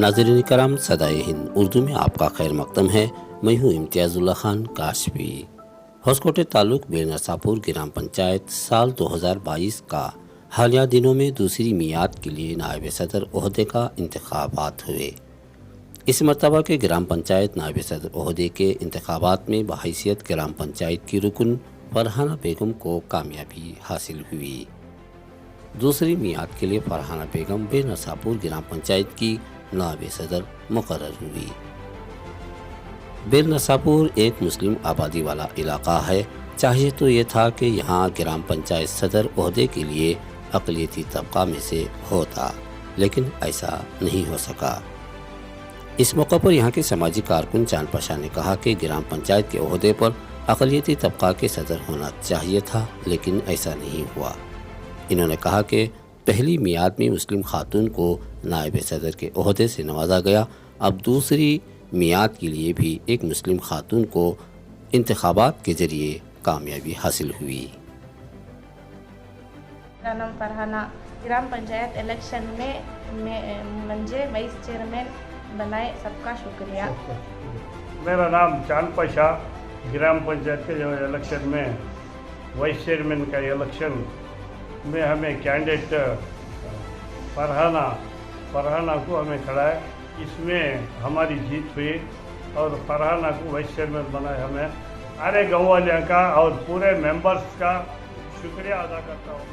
नाज़रीन करम, सदाए हिंद उर्दू में आपका खैर मकदम है। मैं हूँ इम्तियाज़ुल्लाह खान काशफी। होसकोटे ताल्लुक बेरनसापुर ग्राम पंचायत साल 2022 का हालिया दिनों में दूसरी मियाद के लिए नायब सदर ओहदे का इंतखाबात हुए। इस मरतबा के ग्राम पंचायत नायब सदर ओहदे के इंतखाबात में बहैसियत ग्राम पंचायत की रुकन फरहाना बेगम को कामयाबी हासिल हुई। दूसरी मियाद के लिए फरहाना बेगम बेरनसापुर ग्राम पंचायत की नायब सदर मुकर्रर हुई। बेरनसापुर एक मुस्लिम आबादी वाला इलाका है। चाहिए तो ये था कि यहाँ ग्राम पंचायत सदर ओहदे के लिए अक़लियती तबका में से होता, लेकिन ऐसा नहीं हो सका। इस मौके पर यहाँ के समाजी कारकुन चांद पाशा ने कहा कि ग्राम पंचायत के ओहदे पर अक़लियती तबका के सदर होना चाहिए था, लेकिन ऐसा नहीं हुआ। इन्होंने कहा कि पहली मियाद में मुस्लिम खातून को नायब सदर के ओहदे से नवाजा गया। अब दूसरी मियाद के लिए भी एक मुस्लिम खातून को इंतखाबात के जरिए कामयाबी हासिल हुई। मेरा नाम फरहाना। ग्राम पंचायत इलेक्शन में मुझे वाइस चेयरमैन बनाए, सबका शुक्रिया। मेरा नाम चांद पाशा। ग्राम पंचायत के जो इलेक्शन में वाइस चेयरमैन का इलेक्शन में हमें कैंडिडेट फरहाना को हमें खड़ा है। इसमें हमारी जीत हुई और फरहाना को वाइस चेयरमैन बनाए। हमें सारे गाँव वाले का और पूरे मेंबर्स का शुक्रिया अदा करता हूँ।